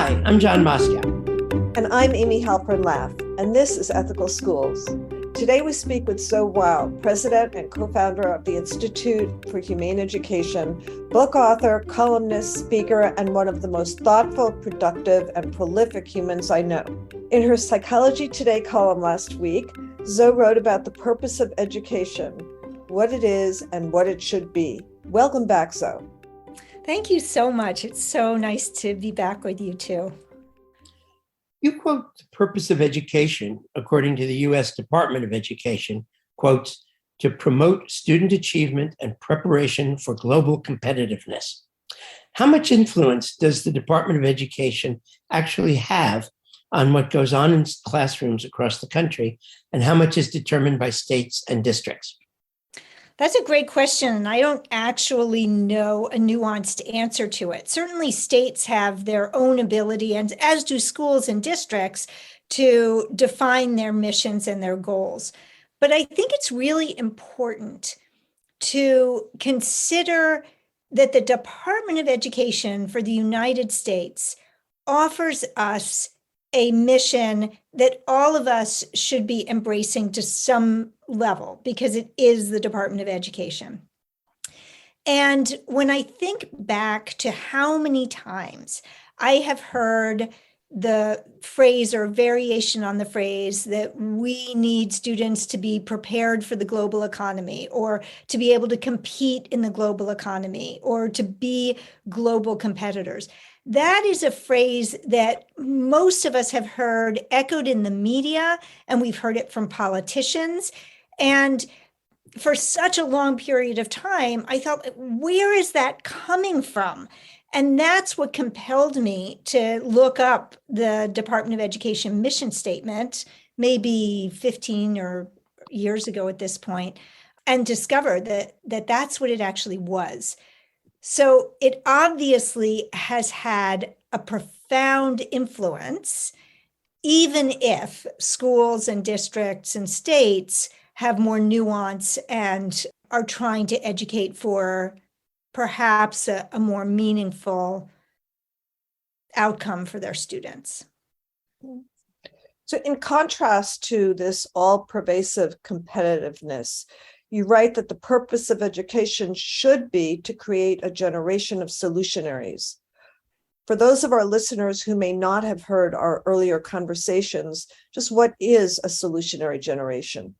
Hi, I'm John Moscow. And I'm Amy Halpern-Laff, and this is Ethical Schools. Today we speak with Zoe Weil, president and co-founder of the Institute for Humane Education, book author, columnist, speaker, and one of the most thoughtful, productive, and prolific humans I know. In her Psychology Today column last week, Zoe wrote about the purpose of education, what it is and what it should be. Welcome back, Zoe. Thank you so much. It's so nice to be back with you too. You quote the purpose of education, according to the U.S. Department of Education, quotes, to promote student achievement and preparation for global competitiveness. How much influence does the Department of Education actually have on what goes on in classrooms across the country, and how much is determined by states and districts? That's a great question. I don't actually know a nuanced answer to it. Certainly states have their own ability, and as do schools and districts, to define their missions and their goals. But I think it's really important to consider that the Department of Education for the United States offers us a mission that all of us should be embracing to some level because it is the Department of Education. And when I think back to how many times I have heard the phrase or variation on the phrase that we need students to be prepared for the global economy, or to be able to compete in the global economy, or to be global competitors. That is a phrase that most of us have heard echoed in the media, and we've heard it from politicians. And for such a long period of time, I thought, where is that coming from? And that's what compelled me to look up the Department of Education mission statement, maybe 15 or years ago at this point, and discover that that's what it actually was. So it obviously has had a profound influence, even if schools and districts and states have more nuance and are trying to educate for perhaps a more meaningful outcome for their students. So in contrast to this all-pervasive competitiveness, you write that the purpose of education should be to create a generation of solutionaries. For those of our listeners who may not have heard our earlier conversations, just what is a solutionary generation?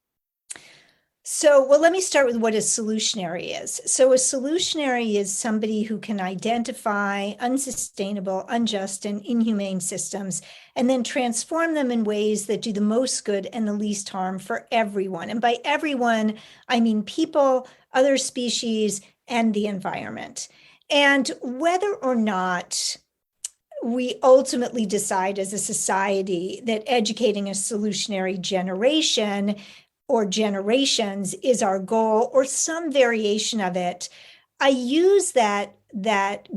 So, well, let me start with what a solutionary is. So a solutionary is somebody who can identify unsustainable, unjust, and inhumane systems, and then transform them in ways that do the most good and the least harm for everyone. And by everyone, I mean people, other species, and the environment. And whether or not we ultimately decide as a society that educating a solutionary generation or generations is our goal, or some variation of it, I use that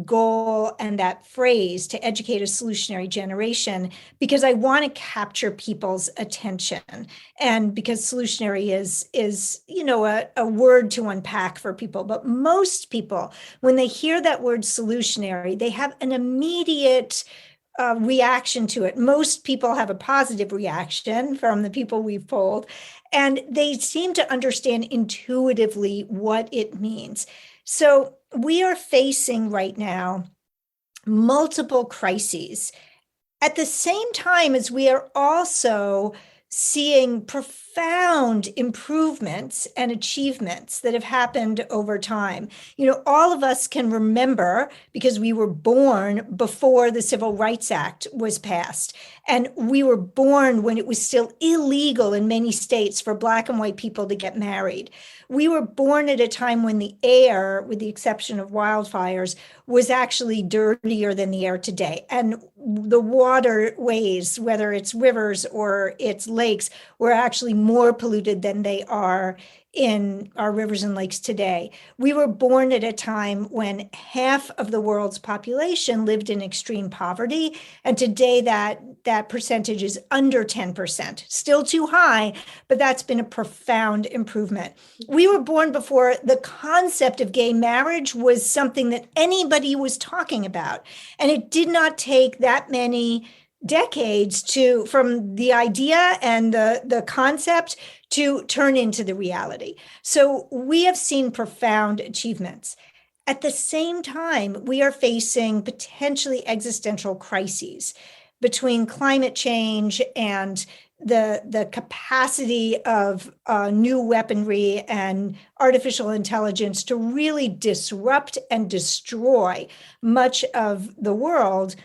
goal and that phrase to educate a solutionary generation because I want to capture people's attention, and because solutionary is a word to unpack for people. But most people, when they hear that word solutionary, they have an immediate reaction to it. Most people have a positive reaction from the people we've polled, and they seem to understand intuitively what it means. So we are facing right now multiple crises at the same time as we are also seeing profound improvements and achievements that have happened over time. All of us can remember, because we were born before the Civil Rights Act was passed, and we were born when it was still illegal in many states for Black and white people to get married. We were born at a time when the air, with the exception of wildfires, was actually dirtier than the air today. And the waterways, whether it's rivers or it's lakes, were actually more polluted than they are in our rivers and lakes today. We were born at a time when half of the world's population lived in extreme poverty. And today that percentage is under 10%, still too high, but that's been a profound improvement. We were born before the concept of gay marriage was something that anybody was talking about. And it did not take that many decades from the idea and the concept to turn into the reality. So we have seen profound achievements. At the same time, we are facing potentially existential crises between climate change and the capacity of new weaponry and artificial intelligence to really disrupt and destroy much of the world.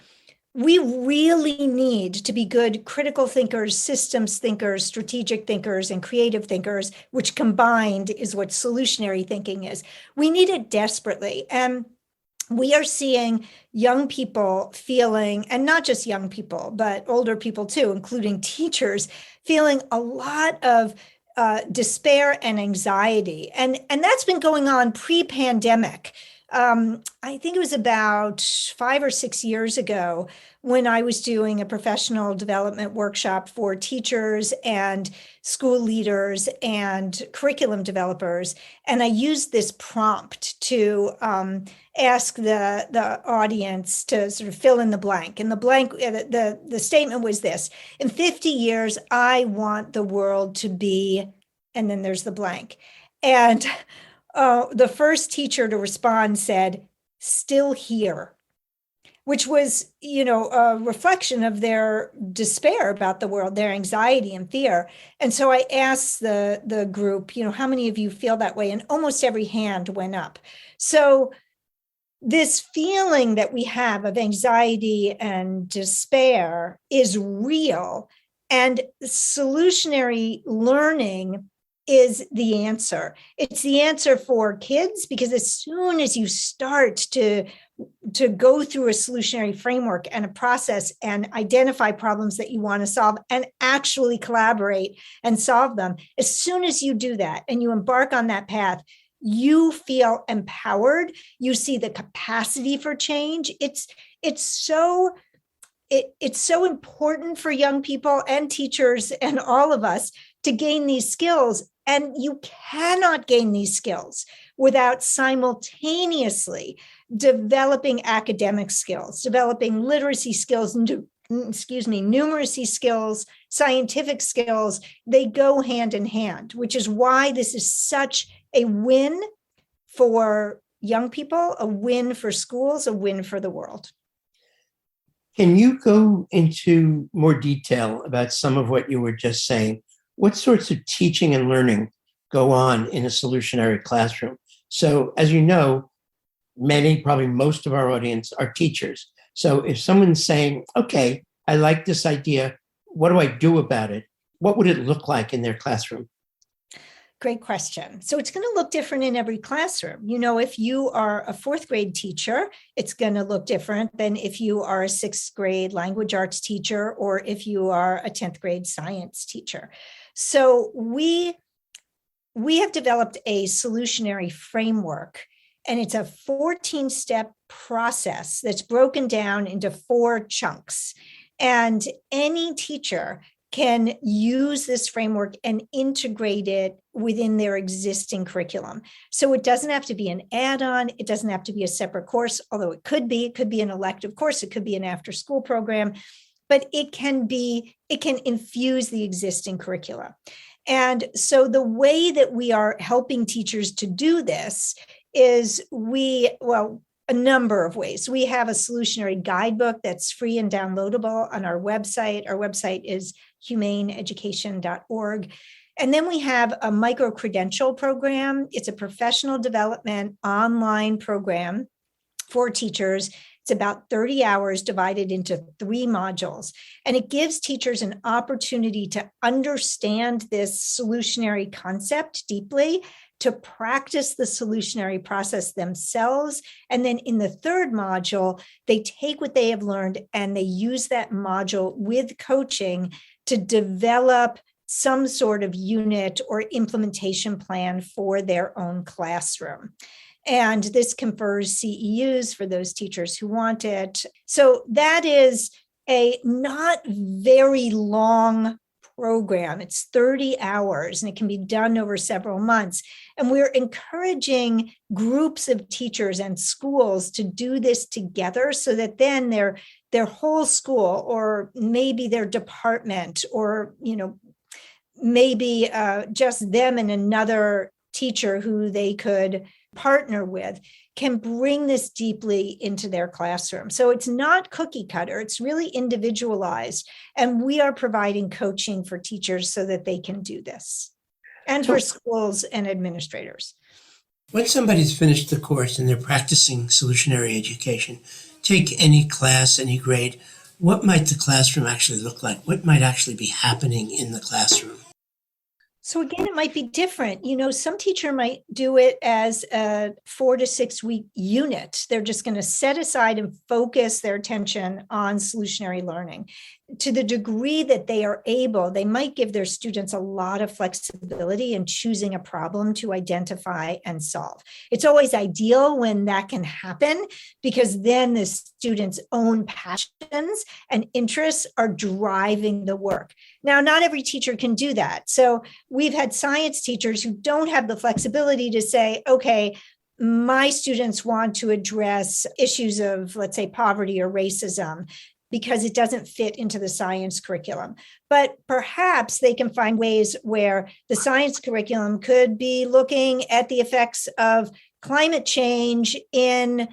We really need to be good critical thinkers, systems thinkers, strategic thinkers, and creative thinkers, which combined is what solutionary thinking is. We need it desperately. And we are seeing young people feeling, and not just young people, but older people too, including teachers, feeling a lot of despair and anxiety. And that's been going on pre-pandemic. I think it was about 5 or 6 years ago when I was doing a professional development workshop for teachers and school leaders and curriculum developers. And I used this prompt to ask the audience to sort of fill in the blank. And the statement was this: in 50 years, I want the world to be, and then there's the blank. And the first teacher to respond said, "Still here," which was, a reflection of their despair about the world, their anxiety and fear. And so I asked the group, how many of you feel that way? And almost every hand went up. So this feeling that we have of anxiety and despair is real, and solutionary learning is the answer. It's the answer for kids, because as soon as you start to go through a solutionary framework and a process and identify problems that you want to solve and actually collaborate and solve them, as soon as you do that and you embark on that path, you feel empowered. You see the capacity for change. It's so important for young people and teachers and all of us to gain these skills. And you cannot gain these skills without simultaneously developing academic skills, developing literacy skills, numeracy skills, scientific skills. They go hand in hand, which is why this is such a win for young people, a win for schools, a win for the world. Can you go into more detail about some of what you were just saying? What sorts of teaching and learning go on in a solutionary classroom? So, as you know, probably most of our audience are teachers. So if someone's saying, okay, I like this idea, what do I do about it? What would it look like in their classroom? Great question. So it's going to look different in every classroom. If you are a 4th grade teacher, it's going to look different than if you are a 6th grade language arts teacher, or if you are a 10th grade science teacher. So we have developed a solutionary framework, and it's a 14-step process that's broken down into 4 chunks. And any teacher can use this framework and integrate it within their existing curriculum. So it doesn't have to be an add-on. It doesn't have to be a separate course, although it could be an elective course. It could be an after-school program, but it can infuse the existing curricula. And so the way that we are helping teachers to do this is a number of ways. We have a solutionary guidebook that's free and downloadable on our website. Our website is humaneeducation.org. And then we have a micro-credential program. It's a professional development online program for teachers. It's about 30 hours divided into 3 modules. And it gives teachers an opportunity to understand this solutionary concept deeply, to practice the solutionary process themselves. And then in the 3rd module, they take what they have learned and they use that module with coaching to develop some sort of unit or implementation plan for their own classroom. And this confers CEUs for those teachers who want it. So that is a not very long program. It's 30 hours and it can be done over several months. And we're encouraging groups of teachers and schools to do this together so that then their whole school, or maybe their department, or maybe just them and another teacher who they could partner with, can bring this deeply into their classroom. So it's not cookie cutter, it's really individualized. And we are providing coaching for teachers so that they can do this, and for schools and administrators. When somebody's finished the course and they're practicing solutionary education, take any class, any grade, what might the classroom actually look like? What might actually be happening in the classroom? So again, it might be different. Some teacher might do it as a 4 to 6 week unit. They're just going to set aside and focus their attention on solutionary learning. To the degree that they are able, they might give their students a lot of flexibility in choosing a problem to identify and solve. It's always ideal when that can happen, because then the students' own passions and interests are driving the work. Now, not every teacher can do that. So we've had science teachers who don't have the flexibility to say, okay, my students want to address issues of, let's say, poverty or racism, because it doesn't fit into the science curriculum. But perhaps they can find ways where the science curriculum could be looking at the effects of climate change in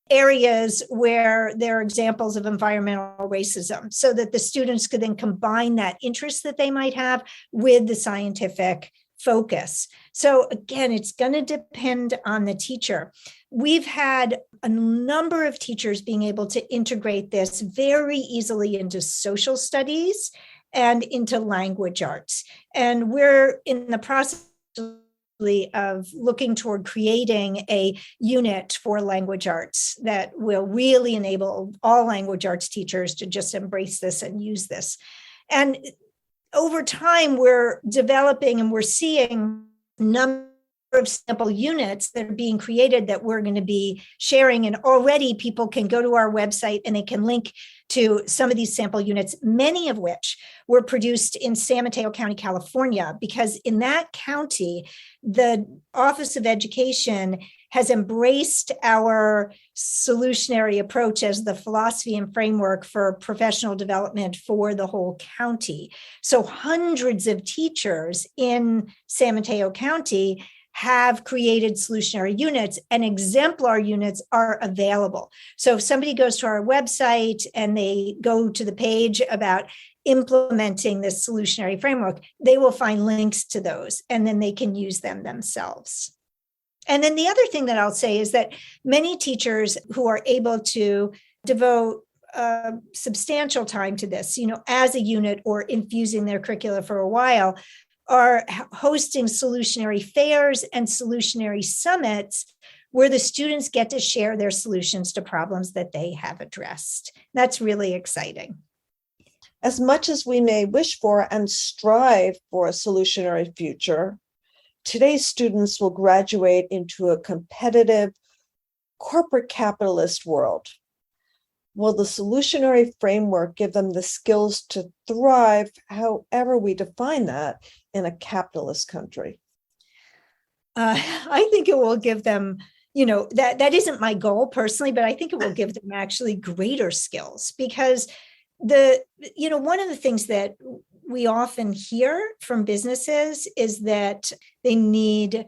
areas where there are examples of environmental racism, so that the students could then combine that interest that they might have with the scientific focus. So again, it's going to depend on the teacher. We've had a number of teachers being able to integrate this very easily into social studies and into language arts. And we're in the process of looking toward creating a unit for language arts that will really enable all language arts teachers to just embrace this and use this. And over time, we're developing and we're seeing a number of sample units that are being created that we're going to be sharing. And already people can go to our website and they can link to some of these sample units, many of which were produced in San Mateo County, California, because in that county, the Office of Education has embraced our solutionary approach as the philosophy and framework for professional development for the whole county. So hundreds of teachers in San Mateo County have created solutionary units, and exemplar units are available. So if somebody goes to our website and they go to the page about implementing this solutionary framework, they will find links to those, and then they can use them themselves. And then the other thing that I'll say is that many teachers who are able to devote substantial time to this, as a unit or infusing their curricula for a while, are hosting solutionary fairs and solutionary summits where the students get to share their solutions to problems that they have addressed. That's really exciting. As much as we may wish for and strive for a solutionary future, today's students will graduate into a competitive corporate capitalist world. Will the solutionary framework give them the skills to thrive, however we define that, in a capitalist country? I think it will give them, that isn't my goal personally, but I think it will give them actually greater skills, because one of the things that we often hear from businesses is that they need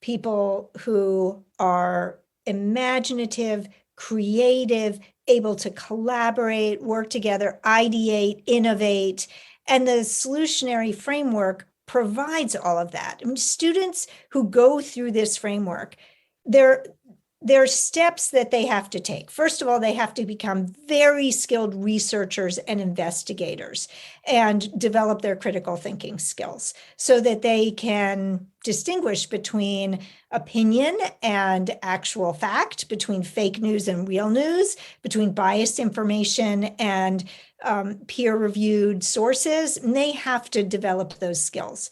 people who are imaginative, creative, able to collaborate, work together, ideate, innovate. And the solutionary framework provides all of that. I mean, students who go through this framework, they're there are steps that they have to take. First of all, they have to become very skilled researchers and investigators and develop their critical thinking skills so that they can distinguish between opinion and actual fact, between fake news and real news, between biased information and peer-reviewed sources. And they have to develop those skills.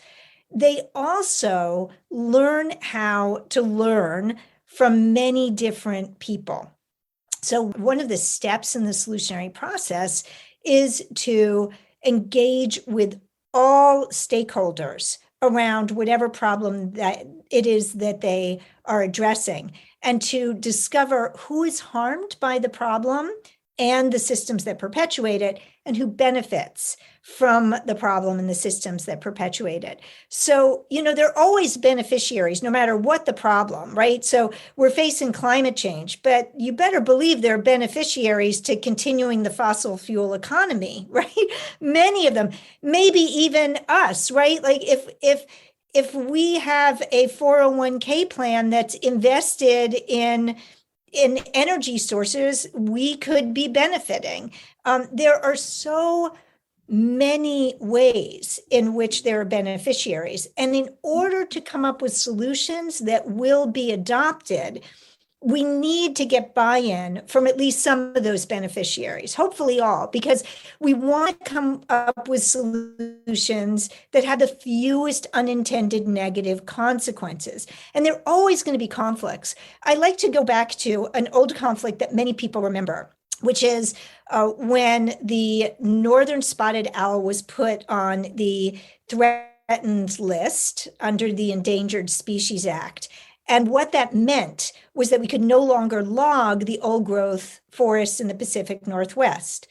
They also learn how to learn from many different people. So one of the steps in the solutionary process is to engage with all stakeholders around whatever problem that it is that they are addressing, and to discover who is harmed by the problem and the systems that perpetuate it, and who benefits from the problem and the systems that perpetuate it. So, there are always beneficiaries, no matter what the problem, right? So we're facing climate change, but you better believe there are beneficiaries to continuing the fossil fuel economy, right? Many of them, maybe even us, right? Like if we have a 401k plan that's invested in energy sources, we could be benefiting. There are so many ways in which there are beneficiaries. And in order to come up with solutions that will be adopted, we need to get buy-in from at least some of those beneficiaries, hopefully all, because we want to come up with solutions that have the fewest unintended negative consequences. And there are always going to be conflicts. I like to go back to an old conflict that many people remember, which is when the northern spotted owl was put on the threatened list under the Endangered Species Act. And what that meant was that we could no longer log the old growth forests in the Pacific Northwest.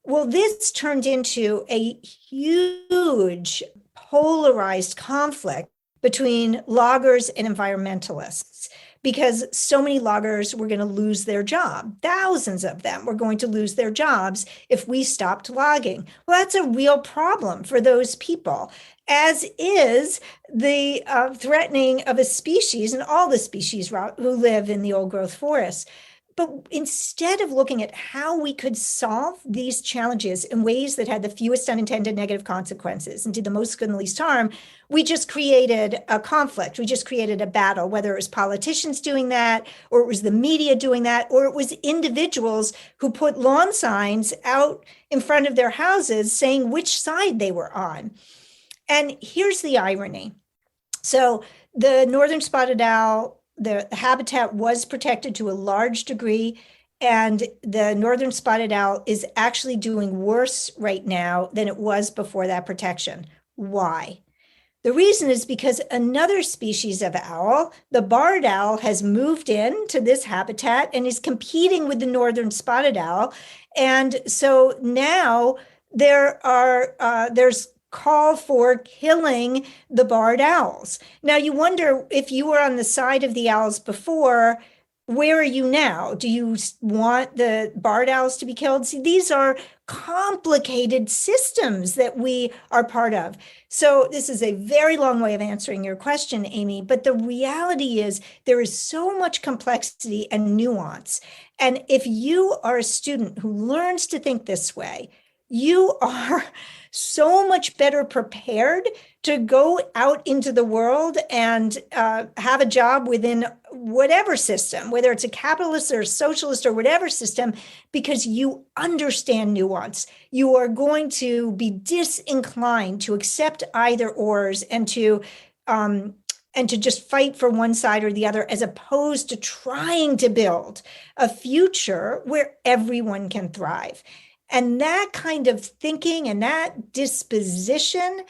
Well, this turned into a huge polarized conflict between loggers and environmentalists, because so many loggers were going to lose their job. Thousands of them were going to lose their jobs if we stopped logging. Well, that's a real problem for those people, as is the threatening of a species and all the species who live in the old growth forests. But instead of looking at how we could solve these challenges in ways that had the fewest unintended negative consequences and did the most good and least harm, we just created a conflict. We just created a battle, whether it was politicians doing that, or it was the media doing that, or it was individuals who put lawn signs out in front of their houses saying which side they were on. And here's the irony. So the northern spotted owl, the habitat was protected to a large degree, and the northern spotted owl is actually doing worse right now than it was before that protection. Why? The reason is because another species of owl, the barred owl, has moved into this habitat and is competing with the northern spotted owl. And so now there's call for killing the barred owls. Now you wonder, if you were on the side of the owls before, where are you now? Do you want the barred owls to be killed? See, these are complicated systems that we are part of. So this is a very long way of answering your question, Amy, but the reality is there is so much complexity and nuance. And if you are a student who learns to think this way, you are so much better prepared to go out into the world and have a job within whatever system, whether it's a capitalist or a socialist or whatever system, because you understand nuance. You are going to be disinclined to accept either ors and to just fight for one side or the other, as opposed to trying to build a future where everyone can thrive. And that kind of thinking and that disposition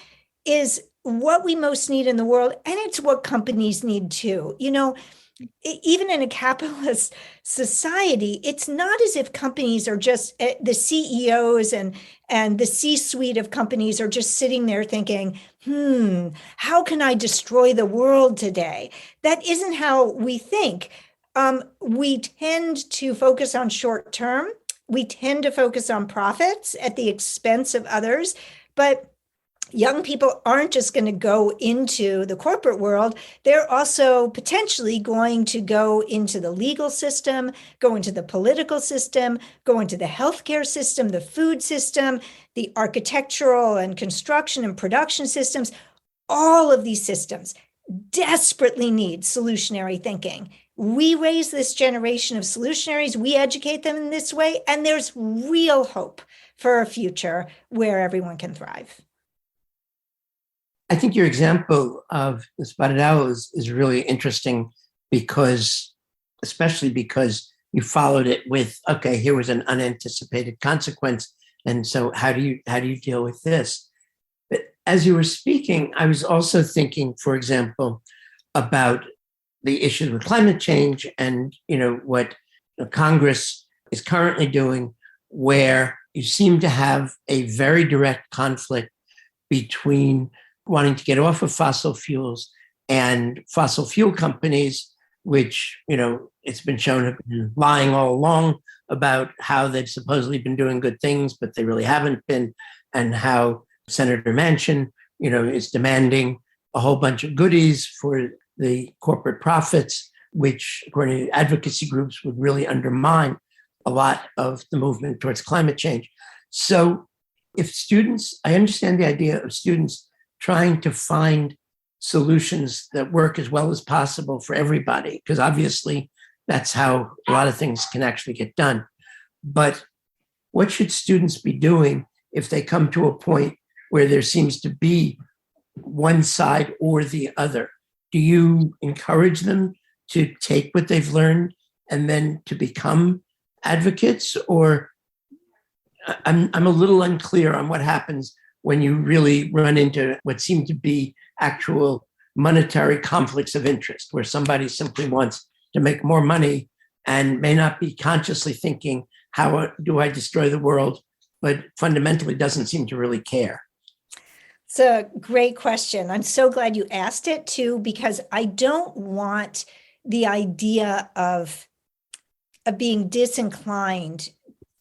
is what we most need in the world. And it's what companies need too. Even in a capitalist society, it's not as if companies are just the CEOs and the C-suite of companies are just sitting there thinking, how can I destroy the world today? That isn't how we think. We tend to focus on short term. We tend to focus on profits at the expense of others. But young people aren't just going to go into the corporate world. They're also potentially going to go into the legal system, go into the political system, go into the healthcare system, the food system, the architectural and construction and production systems. All of these systems desperately need solutionary thinking. We raise this generation of solutionaries, we educate them in this way, and there's real hope for a future where everyone can thrive. I think your example of the spotted owl is really interesting especially because you followed it with, okay, here was an unanticipated consequence. And so how do you deal with this? But as you were speaking, I was also thinking, for example, about the issues with climate change and, what Congress is currently doing, where you seem to have a very direct conflict between wanting to get off of fossil fuels and fossil fuel companies, which, it's been shown have been lying all along about how they've supposedly been doing good things, but they really haven't been, and how Senator Manchin, is demanding a whole bunch of goodies for the corporate profits, which, according to advocacy groups, would really undermine a lot of the movement towards climate change. So I understand the idea of students trying to find solutions that work as well as possible for everybody, because obviously that's how a lot of things can actually get done. But what should students be doing if they come to a point where there seems to be one side or the other? Do you encourage them to take what they've learned and then to become advocates? Or I'm a little unclear on what happens when you really run into what seem to be actual monetary conflicts of interest, where somebody simply wants to make more money and may not be consciously thinking, how do I destroy the world, but fundamentally doesn't seem to really care. It's a great question. I'm so glad you asked it too, because I don't want the idea of being disinclined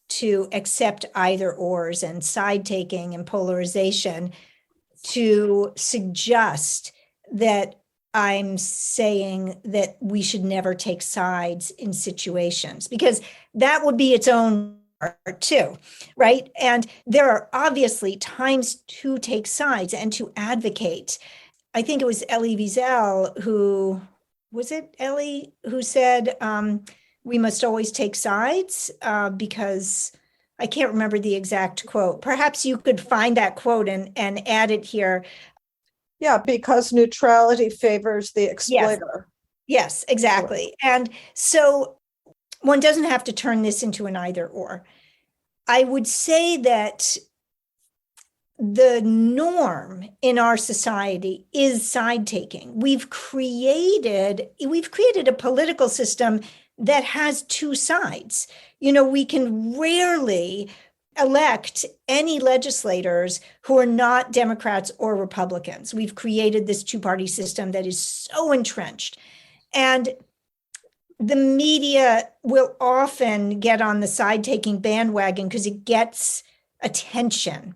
to accept either ors and side taking and polarization to suggest that I'm saying that we should never take sides in situations, because that would be its own part too, right? And there are obviously times to take sides and to advocate. I think it was Elie Wiesel who said, we must always take sides, because I can't remember the exact quote. Perhaps you could find that quote and add it here. Yeah, because neutrality favors the exploiter. Yes, exactly. And so one doesn't have to turn this into an either or. I would say that the norm in our society is side taking. We've created a political system that has two sides. We can rarely elect any legislators who are not Democrats or Republicans. We've created this two-party system that is so entrenched. And the media will often get on the side-taking bandwagon because it gets attention.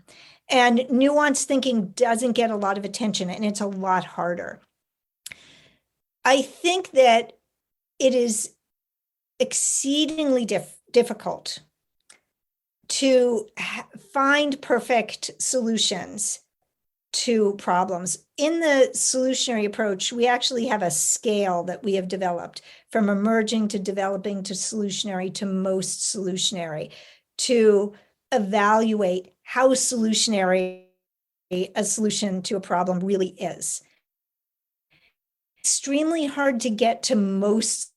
And nuanced thinking doesn't get a lot of attention, and it's a lot harder. I think that it is exceedingly difficult to find perfect solutions to problems. In the solutionary approach, we actually have a scale that we have developed from emerging to developing to solutionary to most solutionary to evaluate how solutionary a solution to a problem really is. Extremely hard to get to most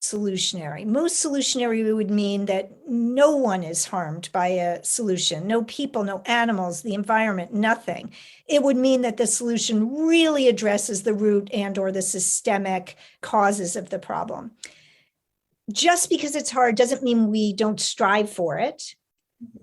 solutionary. Most solutionary would mean that no one is harmed by a solution, no people, no animals, the environment, nothing. It would mean that the solution really addresses the root and or the systemic causes of the problem. Just because it's hard doesn't mean we don't strive for it.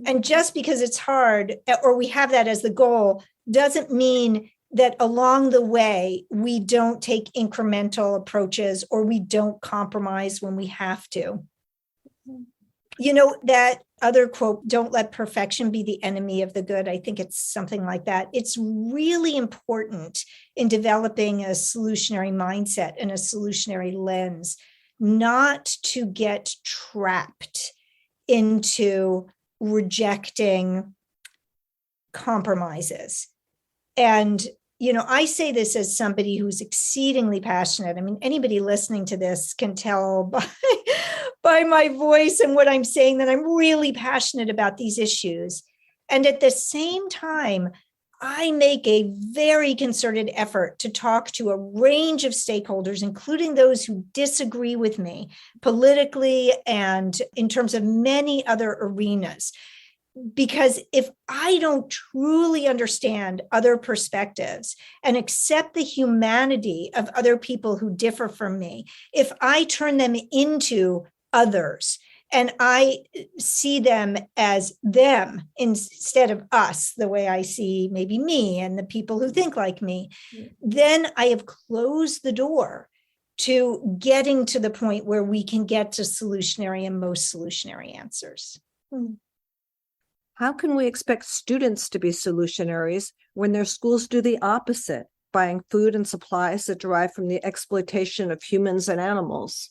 And just because it's hard or we have that as the goal doesn't mean that along the way, we don't take incremental approaches or we don't compromise when we have to. That other quote, don't let perfection be the enemy of the good. I think it's something like that. It's really important in developing a solutionary mindset and a solutionary lens, not to get trapped into rejecting compromises. And I say this as somebody who's exceedingly passionate. I mean, anybody listening to this can tell by my voice and what I'm saying that I'm really passionate about these issues. And at the same time, I make a very concerted effort to talk to a range of stakeholders, including those who disagree with me politically and in terms of many other arenas. Because if I don't truly understand other perspectives and accept the humanity of other people who differ from me, if I turn them into others and I see them as them instead of us, the way I see maybe me and the people who think like me, then I have closed the door to getting to the point where we can get to solutionary and most solutionary answers. How can we expect students to be solutionaries when their schools do the opposite, buying food and supplies that derive from the exploitation of humans and animals?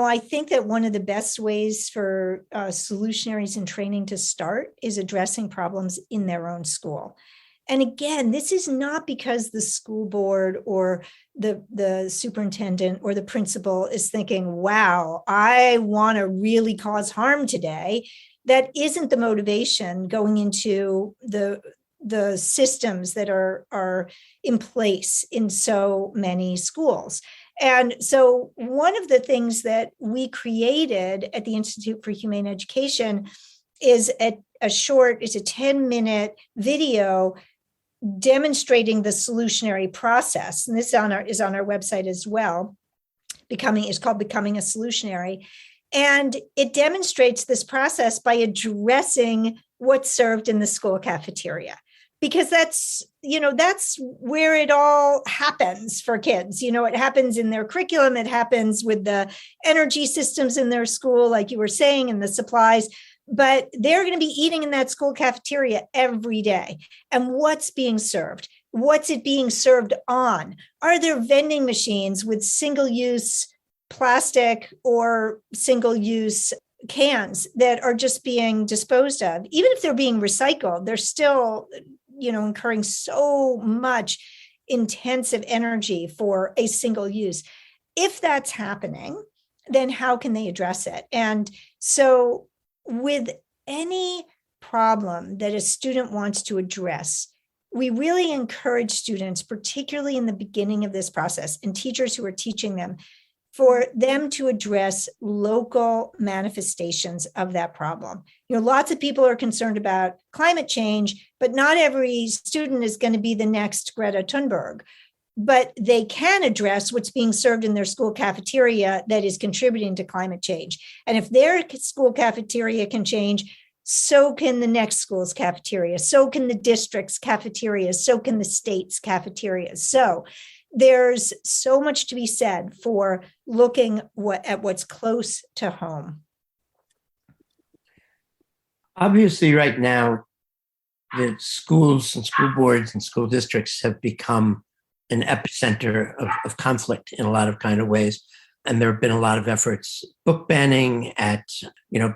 I think that one of the best ways for solutionaries in training to start is addressing problems in their own school. And again, this is not because the school board or the superintendent or the principal is thinking, wow, I want to really cause harm today. That isn't the motivation going into the systems that are in place in so many schools. And so one of the things that we created at the Institute for Humane Education is a 10-minute video demonstrating the solutionary process. And this is on our website as well. It's called Becoming a Solutionary. And it demonstrates this process by addressing what's served in the school cafeteria. Because that's where it all happens for kids. It happens in their curriculum. It happens with the energy systems in their school, like you were saying, and the supplies. But they're going to be eating in that school cafeteria every day. And what's being served? What's it being served on? Are there vending machines with single-use plastic or single-use cans that are just being disposed of? Even if they're being recycled, they're still, incurring so much intensive energy for a single use. If that's happening, then how can they address it? And so with any problem that a student wants to address, we really encourage students, particularly in the beginning of this process, and teachers who are teaching them, for them to address local manifestations of that problem. Lots of people are concerned about climate change, but not every student is going to be the next Greta Thunberg. But they can address what's being served in their school cafeteria that is contributing to climate change. And if their school cafeteria can change, so can the next school's cafeteria, so can the district's cafeterias, so can the state's cafeterias. So there's so much to be said for looking at what's close to home. Obviously, right now, the schools and school boards and school districts have become an epicenter of conflict in a lot of kind of ways. And there have been a lot of efforts, book banning,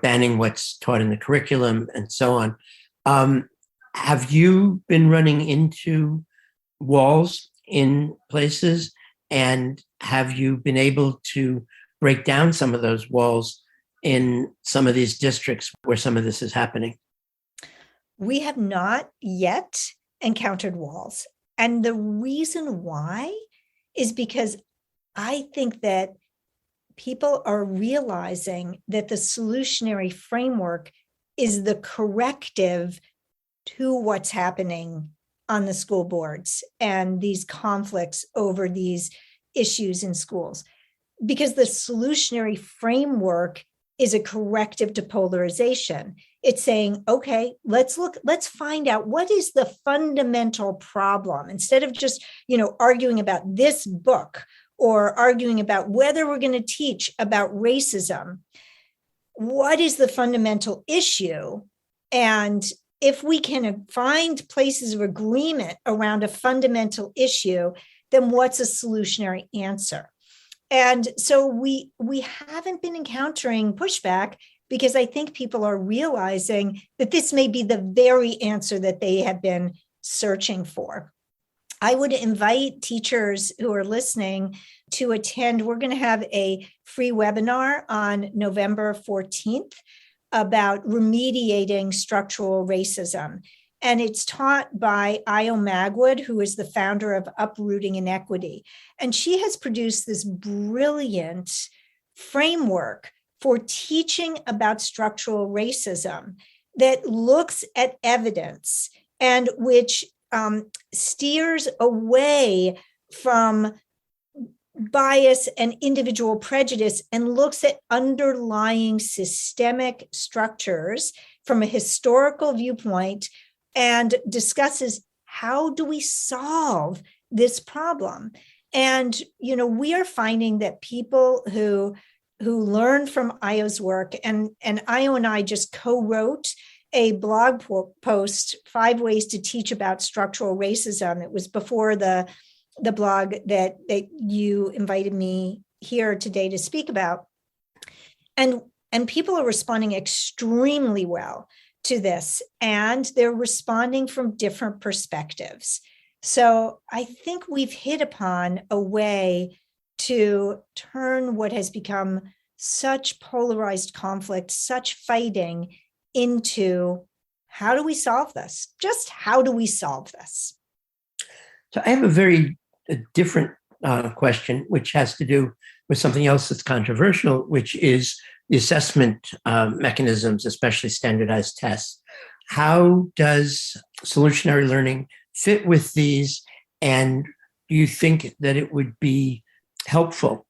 banning what's taught in the curriculum and so on. Have you been running into walls in places? And have you been able to break down some of those walls in some of these districts where some of this is happening? We have not yet encountered walls. And the reason why is because I think that people are realizing that the solutionary framework is the corrective to what's happening on the school boards and these conflicts over these issues in schools. Because the solutionary framework is a corrective to polarization. It's saying, okay, let's find out what is the fundamental problem. Instead of just, arguing about this book or arguing about whether we're going to teach about racism, what is the fundamental issue? And if we can find places of agreement around a fundamental issue, then what's a solutionary answer? And so we haven't been encountering pushback because I think people are realizing that this may be the very answer that they have been searching for. I would invite teachers who are listening to attend. We're going to have a free webinar on November 14th about remediating structural racism. And it's taught by Io Magwood, who is the founder of Uprooting Inequity. And she has produced this brilliant framework for teaching about structural racism that looks at evidence and which steers away from bias and individual prejudice and looks at underlying systemic structures from a historical viewpoint and discusses how do we solve this problem. And, we are finding that people who learn from Io's work, and Io and I just co-wrote a blog post, 5 ways to teach about structural racism. It was before the blog that you invited me here today to speak about. And people are responding extremely well to this, and they're responding from different perspectives. So I think we've hit upon a way to turn what has become such polarized conflict, such fighting, into how do we solve this? Just how do we solve this? So I have a very different question, which has to do with something else that's controversial, which is the assessment mechanisms, especially standardized tests. How does solutionary learning fit with these? And do you think that it would be helpful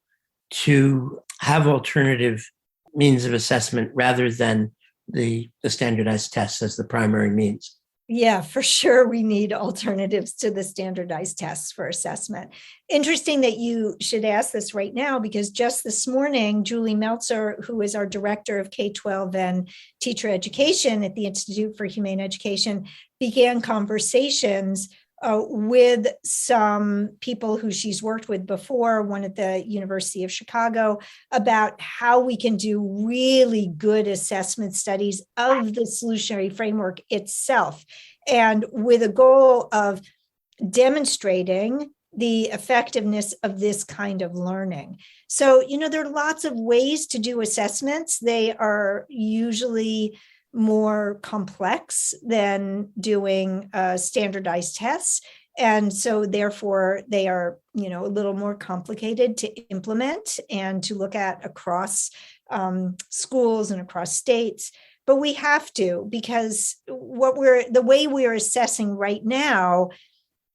to have alternative means of assessment rather than the standardized tests as the primary means? Yeah, for sure. We need alternatives to the standardized tests for assessment. Interesting that you should ask this right now, because just this morning, Julie Meltzer, who is our director of K-12 and teacher education at the Institute for Humane Education, began conversations with some people who she's worked with before, one at the University of Chicago, about how we can do really good assessment studies of the solutionary framework itself, and with a goal of demonstrating the effectiveness of this kind of learning. So, there are lots of ways to do assessments. They are usually more complex than doing standardized tests. And so therefore they are, a little more complicated to implement and to look at across schools and across states. But we have to, because the way we're assessing right now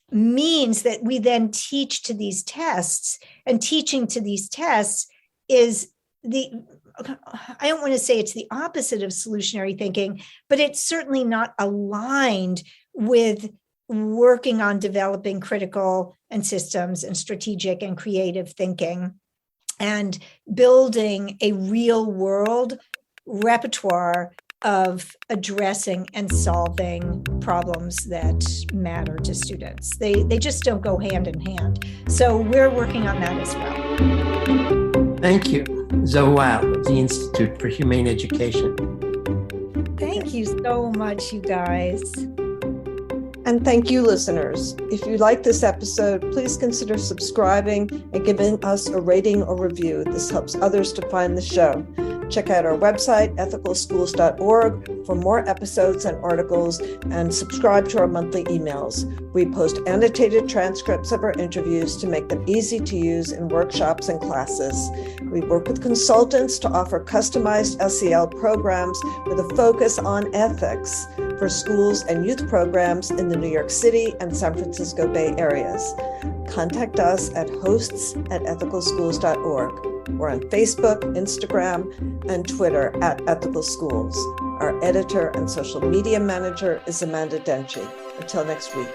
means that we then teach to these tests, and teaching to these tests is I don't want to say it's the opposite of solutionary thinking, but it's certainly not aligned with working on developing critical and systems and strategic and creative thinking and building a real world repertoire of addressing and solving problems that matter to students. They just don't go hand in hand. So we're working on that as well. Thank you, Zoe Weil of the Institute for Humane Education. Thank you so much, you guys. And thank you, listeners. If you like this episode, please consider subscribing and giving us a rating or review. This helps others to find the show. Check out our website, ethicalschools.org, for more episodes and articles, and subscribe to our monthly emails. We post annotated transcripts of our interviews to make them easy to use in workshops and classes. We work with consultants to offer customized SEL programs with a focus on ethics for schools and youth programs in the New York City and San Francisco Bay areas. Contact us at hosts@ethicalschools.org. We're on Facebook, Instagram, and Twitter at Ethical Schools. Our editor and social media manager is Amanda Denchi. Until next week.